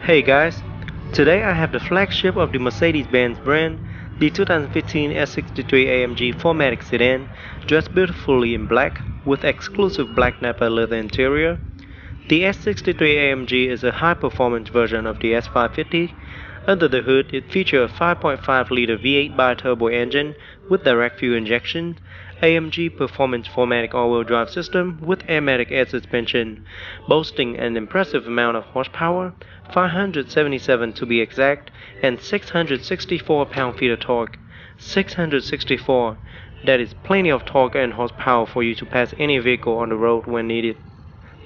Hey guys, today I have the flagship of the Mercedes-Benz brand, the 2015 S63 AMG 4Matic sedan, dressed beautifully in black with exclusive black Napa leather interior. The S63 AMG is a high-performance version of the S550. Under the hood, it features a 5.5-liter V8 bi-turbo engine with direct fuel injection, AMG Performance 4Matic all-wheel drive system with AMG air suspension, boasting an impressive amount of horsepower, 577 to be exact, and 664 pound-feet of torque. 664. That is plenty of torque and horsepower for you to pass any vehicle on the road when needed.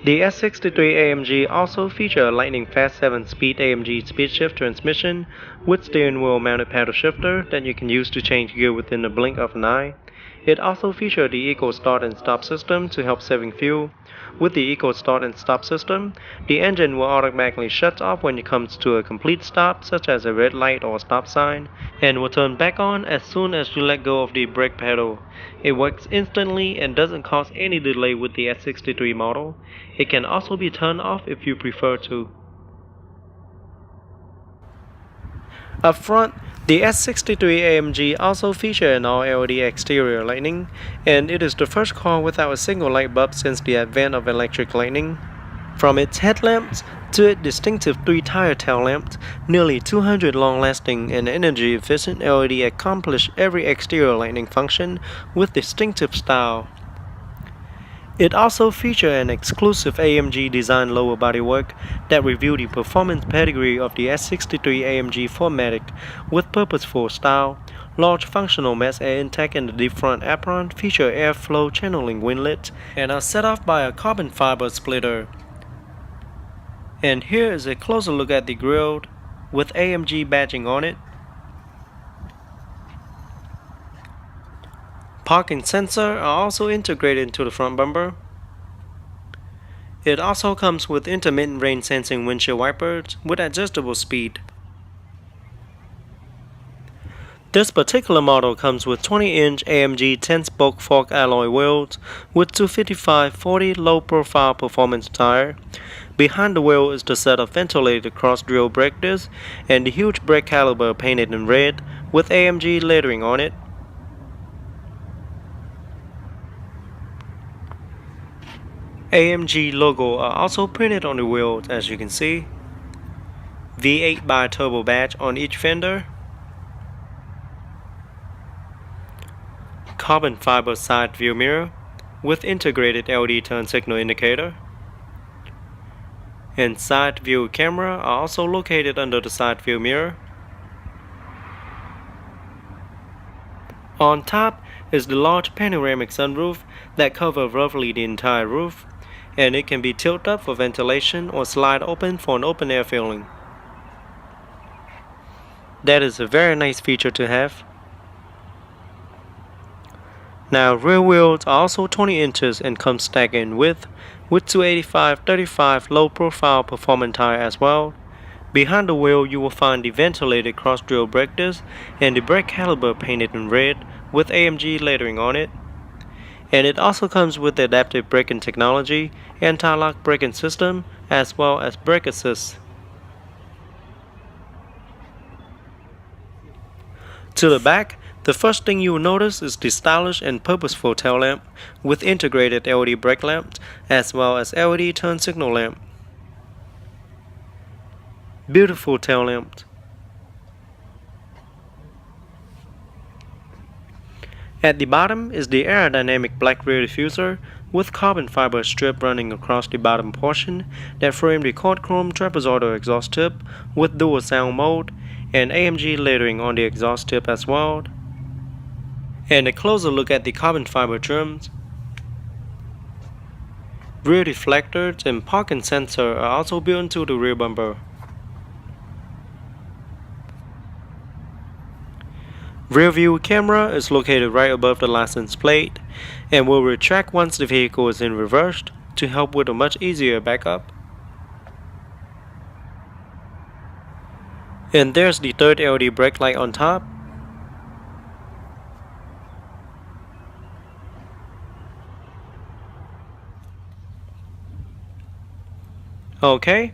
The S63 AMG also features a lightning-fast 7-speed AMG speed-shift transmission with steering wheel-mounted paddle shifter that you can use to change gear within the blink of an eye. It also features the Eco Start and Stop system to help saving fuel. With the Eco Start and Stop system, the engine will automatically shut off when it comes to a complete stop, such as a red light or stop sign, and will turn back on as soon as you let go of the brake pedal. It works instantly and doesn't cause any delay with the S63 model. It can also be turned off if you prefer to. Up front, the S63 AMG also features an all-LED exterior lighting, and it is the first car without a single light bulb since the advent of electric lighting. From its headlamps to its distinctive 3-tire tail lamps, nearly 200 long-lasting and energy-efficient LED accomplish every exterior lighting function with distinctive style. It also features an exclusive AMG design lower bodywork that reveals the performance pedigree of the S63 AMG 4Matic with purposeful style. Large functional mass air intake in the deep front apron feature airflow channeling windlet and are set off by a carbon fiber splitter. And here is a closer look at the grille with AMG badging on it. Parking sensors are also integrated into the front bumper. It also comes with intermittent rain sensing windshield wipers with adjustable speed. This particular model comes with 20-inch AMG 10-spoke fork alloy wheels with 255/40 low-profile performance tire. Behind the wheel is the set of ventilated cross-drill brake discs and the huge brake caliper painted in red with AMG lettering on it. AMG logo are also printed on the wheels, as you can see. V8 bi-turbo badge on each fender. Carbon fiber side view mirror with integrated LED turn signal indicator. And side view camera are also located under the side view mirror. On top is the large panoramic sunroof that covers roughly the entire roof, and it can be tilted up for ventilation or slide open for an open air feeling. That is a very nice feature to have. Now rear wheels are also 20 inches and come stacked in width with 285/35 low profile performance tire as well. Behind the wheel you will find the ventilated cross-drill brake disc and the brake caliper painted in red with AMG lettering on it. And it also comes with adaptive braking technology, anti-lock braking system, as well as brake assist. To the back, the first thing you will notice is the stylish and purposeful tail lamp with integrated LED brake lamps as well as LED turn signal lamp. Beautiful tail lamps. At the bottom is the aerodynamic black rear diffuser with carbon fiber strip running across the bottom portion that frame the quad chrome trapezoidal exhaust tip with dual sound mode and AMG lettering on the exhaust tip as well. And a closer look at the carbon fiber trims. Rear deflectors and parking sensor are also built into the rear bumper. Rear view camera is located right above the license plate and will retract once the vehicle is in reverse to help with a much easier backup. And there's the third LED brake light on top. Okay,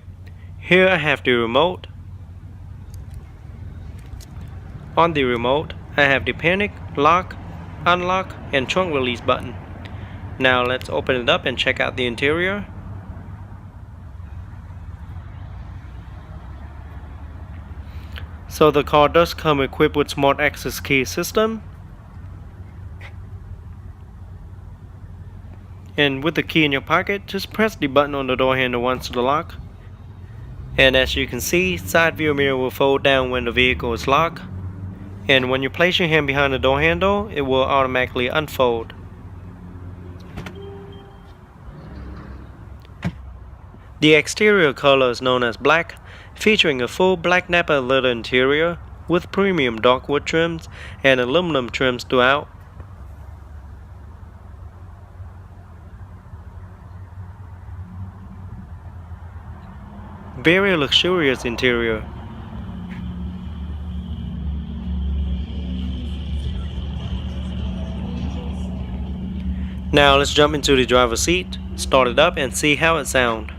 Here I have the remote. On the remote, I have the panic, lock, unlock, and trunk release button. Now let's open it up and check out the interior. So the car does come equipped with smart access key system. And with the key in your pocket, just press the button on the door handle once to lock. And as you can see, side view mirror will fold down when the vehicle is locked. And when you place your hand behind the door handle, it will automatically unfold. The exterior color is known as black, featuring a full black Napa leather interior with premium dark wood trims and aluminum trims throughout. Very luxurious interior. Now let's jump into the driver's seat, start it up and see how it sounds.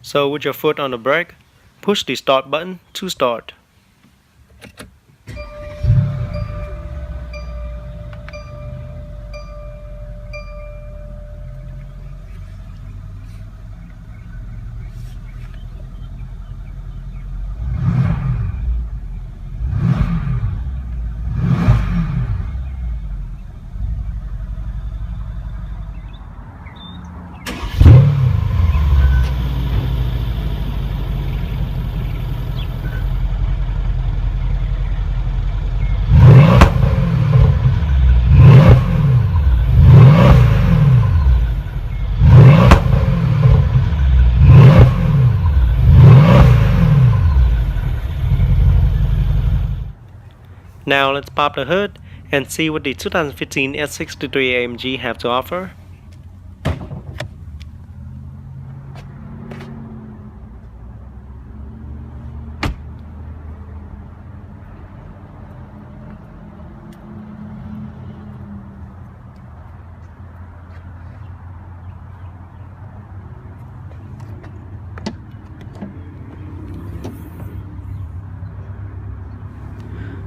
So with your foot on the brake, push the start button to start. Now let's pop the hood and see what the 2015 S63 AMG have to offer.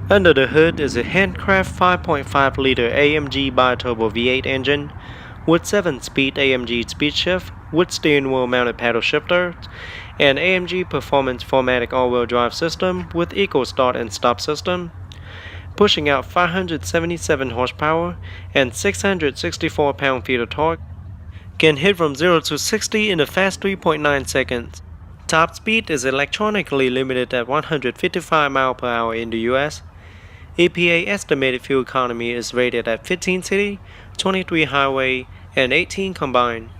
Under the hood is a handcraft 5.5 liter AMG bi-turbo V8 engine with 7-speed AMG speed shift with steering wheel mounted paddle shifter and AMG Performance 4Matic all-wheel drive system with eco start and stop system, pushing out 577 horsepower and 664 pound-feet of torque, can hit from 0 to 60 in a fast 3.9 seconds. Top speed is electronically limited at 155 mph in the US. EPA estimated fuel economy is rated at 15 city, 23 highway, and 18 combined.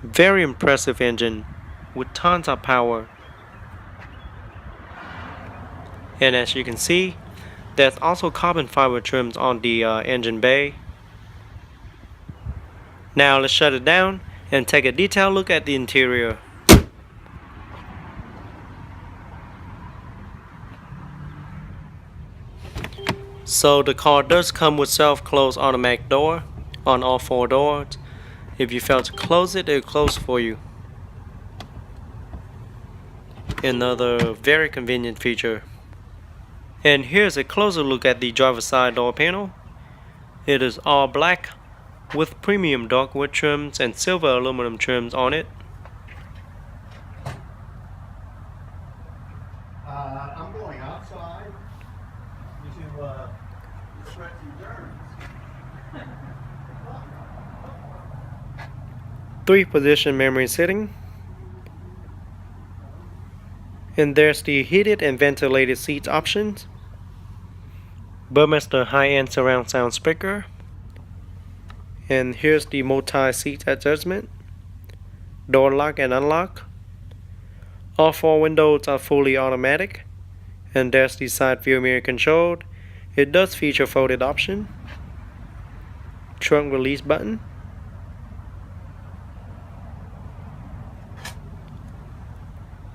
Very impressive engine with tons of power. And as you can see, there's also carbon fiber trims on the engine bay. Now let's shut it down and take a detailed look at the interior. So the car does come with self-close automatic door on all 4 doors. If you fail to close it, it'll close for you. Another very convenient feature. And here's a closer look at the driver's side door panel. It is all black with premium dark wood trims and silver aluminum trims on it. I'm going outside to stretch some germs. 3-position memory seating. And there's the heated and ventilated seats options. Burmester high-end surround sound speaker. And here's the multi-seat adjustment. Door lock and unlock. All 4 windows are fully automatic. And there's the side view mirror control. It does feature folded option. Trunk release button.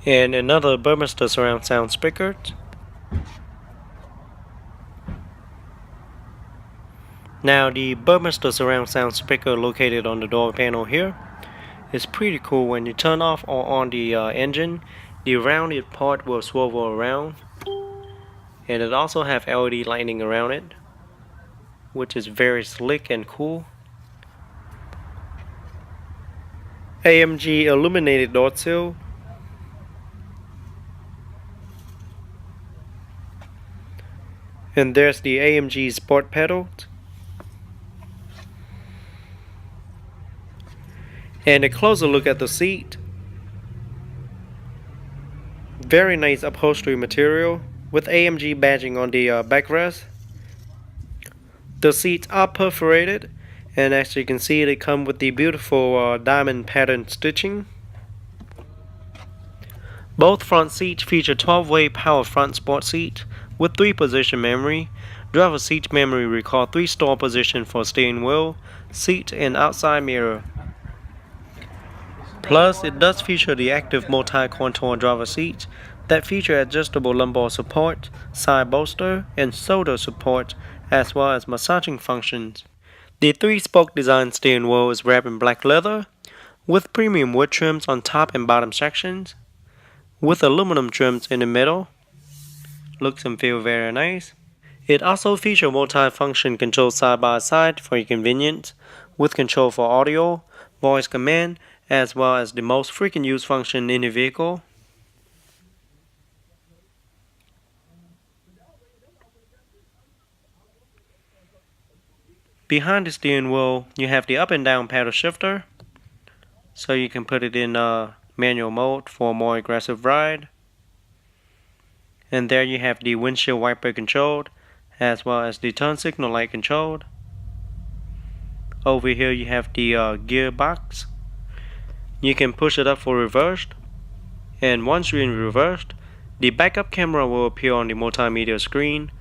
And another Burmester surround sound speaker. Now the Burmester surround sound speaker located on the door panel here is pretty cool. When you turn off or on the engine, the rounded part will swivel around, and it also have LED lighting around it, which is very slick and cool. AMG illuminated door sill. And there's the AMG sport pedals. And a closer look at the seat. Very nice upholstery material with AMG badging on the backrest. The seats are perforated, and as you can see, they come with the beautiful diamond pattern stitching. Both front seats feature 12-way power front sport seat with 3-position memory. Driver seat memory recall 3-store position for steering wheel, seat, and outside mirror. Plus, it does feature the active multi-contour driver seat that feature adjustable lumbar support, side bolster, and shoulder support, as well as massaging functions. The 3-spoke design steering wheel is wrapped in black leather, with premium wood trims on top and bottom sections, with aluminum trims in the middle. Looks and feel very nice. It also features multi-function control side by side for your convenience, with control for audio, voice command, as well as the most frequent use function in the vehicle. Behind the steering wheel, you have the up and down paddle shifter, so you can put it in manual mode for a more aggressive ride. And there you have the windshield wiper controlled, as well as the turn signal light controlled. Over here you have the gearbox. You can push it up for reversed, and once you're in reversed, the backup camera will appear on the multimedia screen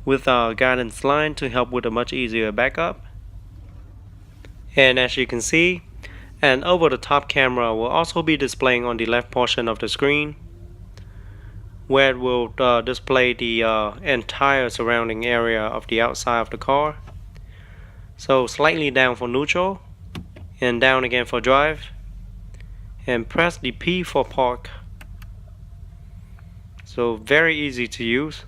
with a guidance line to help with a much easier backup. And as you can see, an over-the-top camera will also be displaying on the left portion of the screen, where it will display the entire surrounding area of the outside of the car. So slightly down for neutral, and down again for drive, and press the P for park. So very easy to use.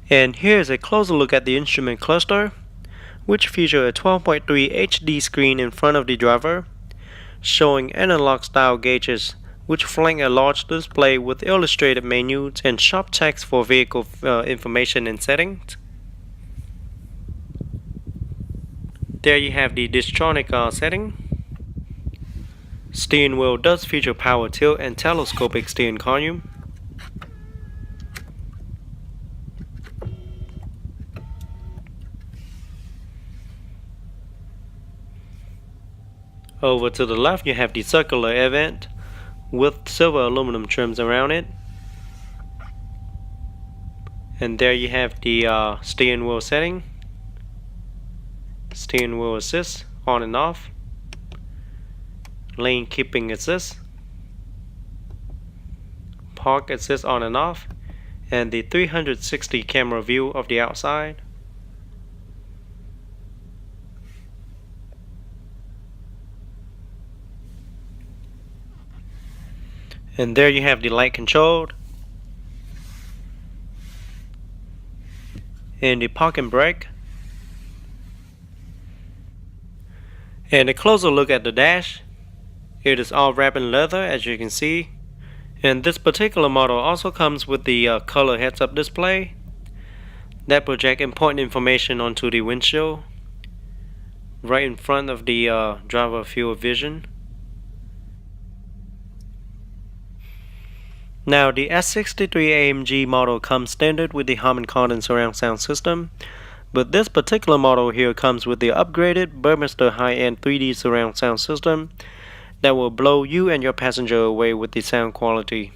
And here's a closer look at the instrument cluster, which features a 12.3 HD screen in front of the driver, showing analog style gauges which flank a large display with illustrated menus and sharp text for vehicle information and settings. There you have the Distronic setting. Steering wheel does feature power tilt and telescopic steering column. Over to the left you have the circular air vent with silver aluminum trims around it. And there you have the steering wheel setting. Steering wheel assist on and off, lane keeping assist, park assist on and off, and the 360 camera view of the outside. And there you have the light controlled, and the park and brake. And a closer look at the dash. It is all wrapped in leather, as you can see. And this particular model also comes with the color heads-up display that project important information onto the windshield right in front of the driver field of vision. Now the S63 AMG model comes standard with the Harman Kardon surround sound system, but this particular model here comes with the upgraded Burmester high-end 3D surround sound system that will blow you and your passenger away with the sound quality.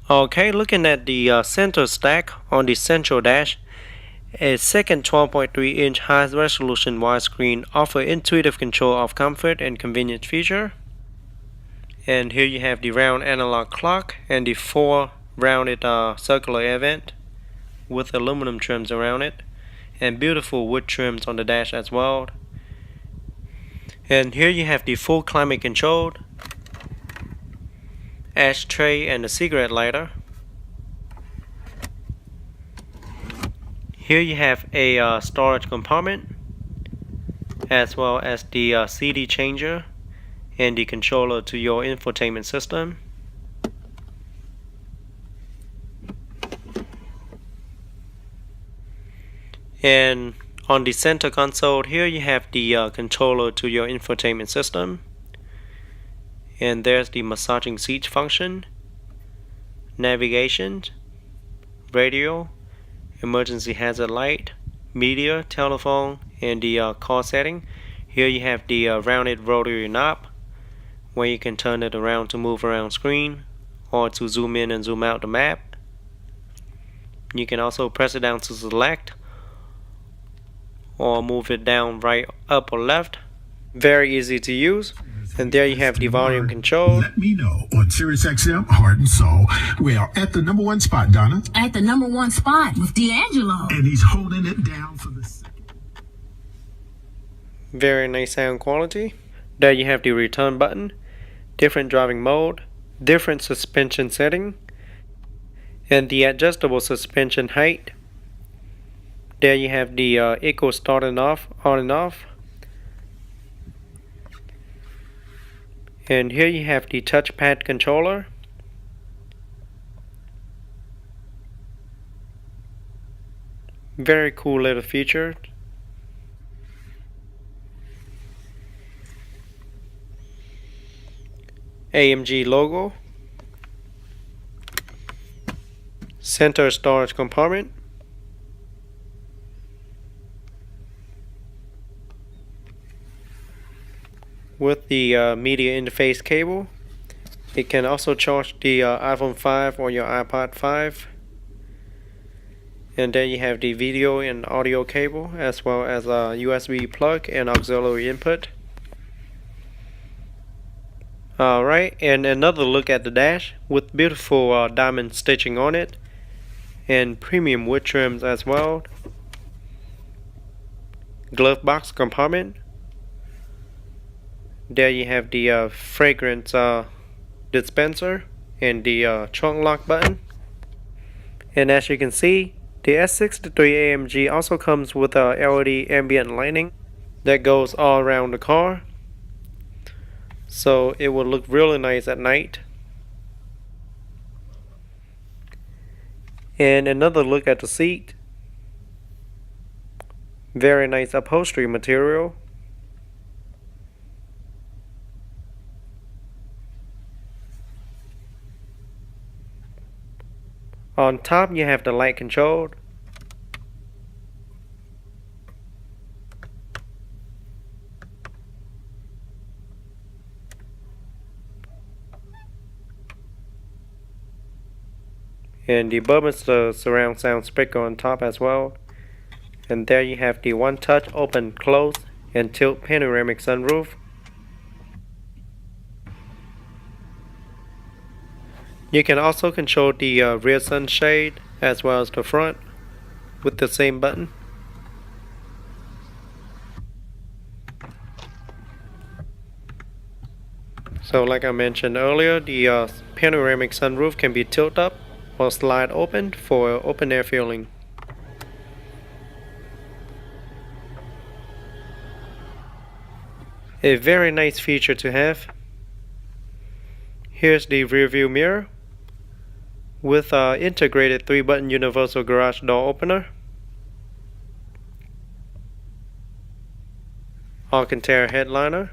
Okay, looking at the center stack on the central dash, A second 12.3-inch high-resolution widescreen offers intuitive control of comfort and convenience feature. And here you have the round analog clock and the 4 rounded circular air vent with aluminum trims around it, and beautiful wood trims on the dash as well. And here you have the full climate controlled ashtray and a cigarette lighter. Here you have a storage compartment, as well as the CD changer and the controller to your infotainment system. And on the center console here you have the controller to your infotainment system. And there's the massaging seat function, navigation, radio, emergency hazard light, media, telephone, and the call setting. Here you have the rounded rotary knob where you can turn it around to move around screen or to zoom in and zoom out the map. You can also press it down to select or move it down, right, up, or left. Very easy to use. And there you have the volume control. Let me know on Sirius XM Heart and Soul. We are at the #1 spot, Donna. At the #1 spot with D'Angelo. And he's holding it down for the second. Very nice sound quality. There you have the return button, different driving mode, different suspension setting, and the adjustable suspension height. There you have the eco start and off, on and off. And here you have the touchpad controller. Very cool little feature. AMG logo. Center storage compartment. With the media interface cable. It can also charge the iPhone 5 or your iPod 5. And then you have the video and audio cable, as well as a USB plug and auxiliary input. Alright, and another look at the dash with beautiful diamond stitching on it and premium wood trims as well. Glove box compartment. There you have the fragrance dispenser and the trunk lock button. And as you can see, the S63 AMG also comes with a LED ambient lighting that goes all around the car, so it will look really nice at night. And another look at the seat. Very nice upholstery material. On top you have the light control. And the Burmester surround sound speaker on top as well. And there you have the one touch open, close, and tilt panoramic sunroof. You can also control the rear sunshade as well as the front with the same button. So like I mentioned earlier, the panoramic sunroof can be tilted up or slide open for open air feeling. A very nice feature to have. Here's the rear view mirror with integrated 3-button universal garage door opener, Alcantara headliner,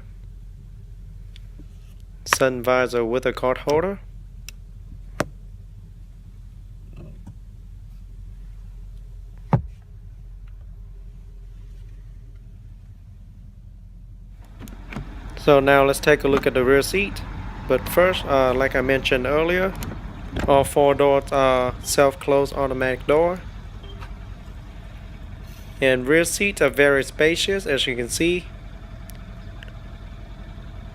sun visor with a card holder, so now let's take a look at the rear seat. But first, like I mentioned earlier, all 4 doors are self-close automatic door. And rear seats are very spacious, as you can see,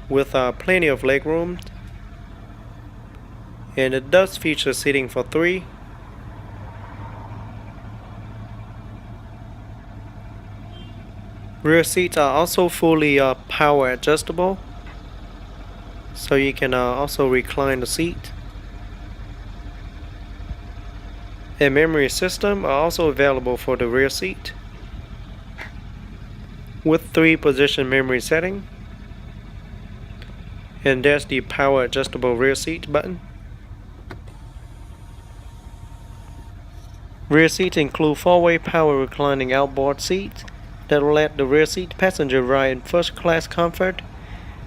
with plenty of legroom. And it does feature seating for 3. Rear seats are also fully power adjustable, so you can also recline the seat. A memory system are also available for the rear seat, with 3 position memory setting. And there's the power adjustable rear seat button. Rear seats include 4-way power reclining outboard seats that will let the rear seat passenger ride in first class comfort.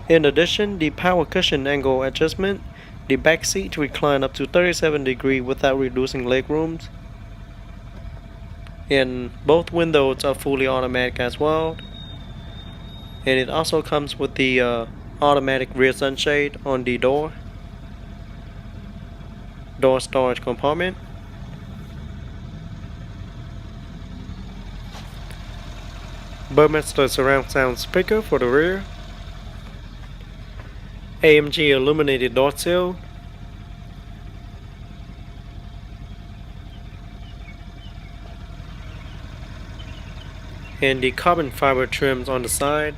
In addition, the power cushion angle adjustment, the back seat recline up to 37 degrees without reducing leg rooms. And both windows are fully automatic as well. And it also comes with the automatic rear sunshade on the door storage compartment. Burmester surround sound speaker for the rear. AMG illuminated door sill. And the carbon fiber trims on the side.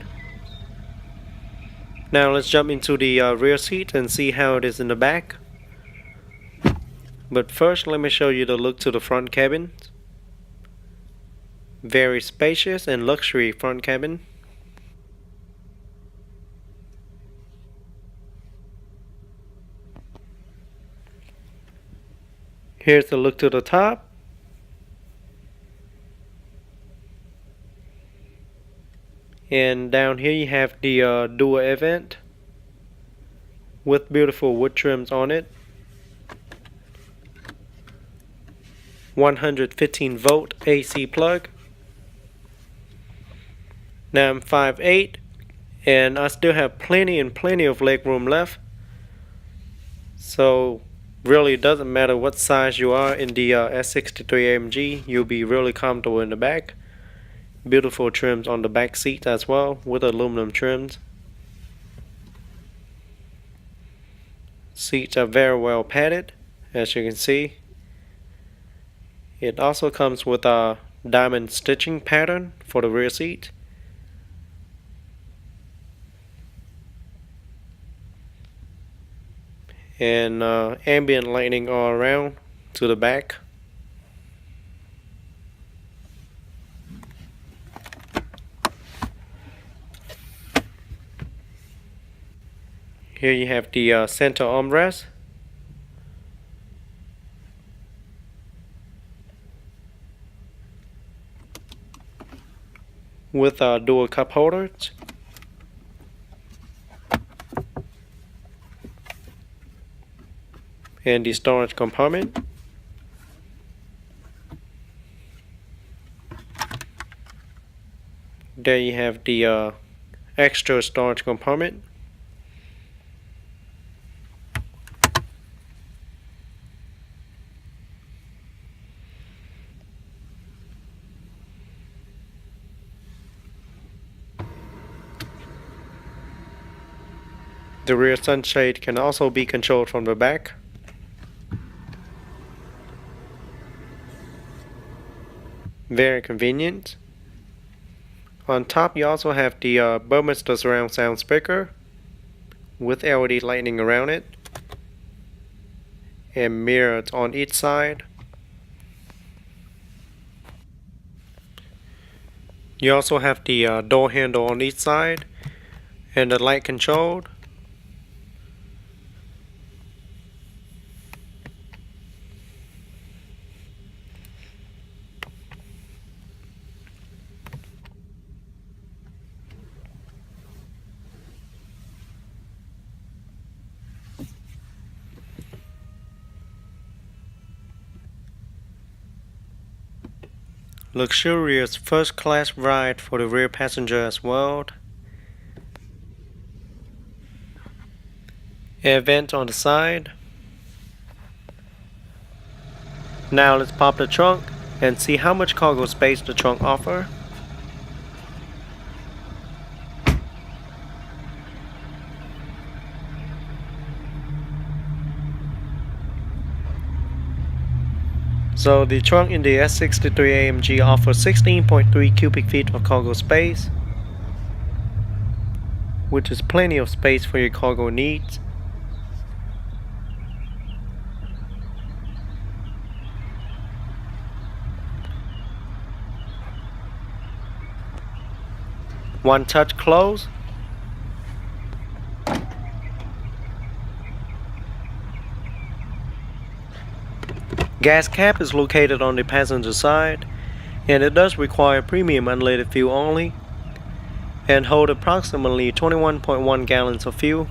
Now let's jump into the rear seat and see how it is in the back. But first, let me show you the look to the front cabin. Very spacious and luxury front cabin. Here's the look to the top. And down here you have the dual event with beautiful wood trims on it. 115 volt AC plug. Now I'm 5'8", and I still have plenty of leg room left. So really it doesn't matter what size you are in the S63 AMG, you'll be really comfortable in the back. Beautiful trims on the back seat as well with aluminum trims. Seats are very well padded, as you can see. It also comes with a diamond stitching pattern for the rear seat. And ambient lighting all around to the back. Here you have the center armrest. With dual cup holders. And the storage compartment. There you have the extra storage compartment. The rear sunshade can also be controlled from the back. Very convenient. On top you also have the Burmester surround sound speaker with LED lighting around it and mirrors on each side. You also have the door handle on each side and the light controlled. Luxurious first class ride for the rear passenger as well. Air vent on the side. Now let's pop the trunk and see how much cargo space the trunk offers. So the trunk in the S63 AMG offers 16.3 cubic feet of cargo space, which is plenty of space for your cargo needs. One touch close. Gas cap is located on the passenger side, and it does require premium unleaded fuel only and hold approximately 21.1 gallons of fuel.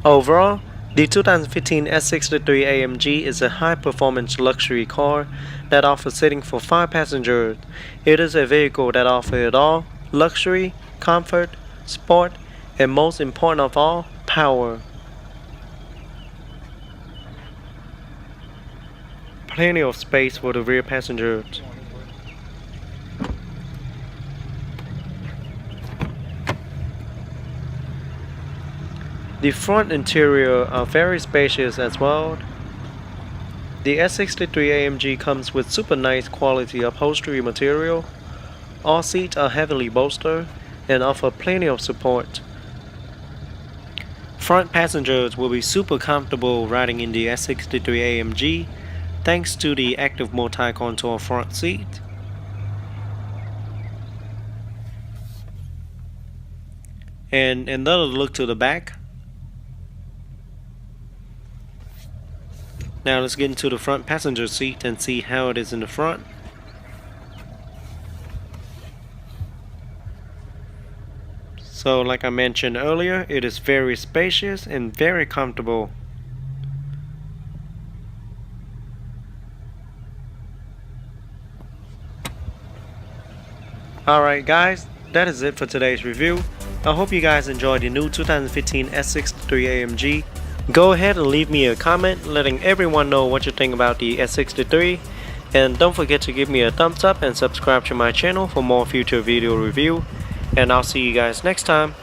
Overall, the 2015 S63 AMG is a high-performance luxury car that offers seating for 5 passengers. It is a vehicle that offers it all: luxury, comfort, sport, and most important of all, power. Plenty of space for the rear passengers. The front interior are very spacious as well. The S63 AMG comes with super nice quality upholstery material. All seats are heavily bolstered and offer plenty of support. Front passengers will be super comfortable riding in the S63 AMG thanks to the active multi-contour front seat. And another look to the back. Now let's get into the front passenger seat and see how it is in the front. So like I mentioned earlier, it is very spacious and very comfortable. Alright guys, that is it for today's review. I hope you guys enjoyed the new 2015 S63 AMG. Go ahead and leave me a comment letting everyone know what you think about the S63, and don't forget to give me a thumbs up and subscribe to my channel for more future video review, and I'll see you guys next time.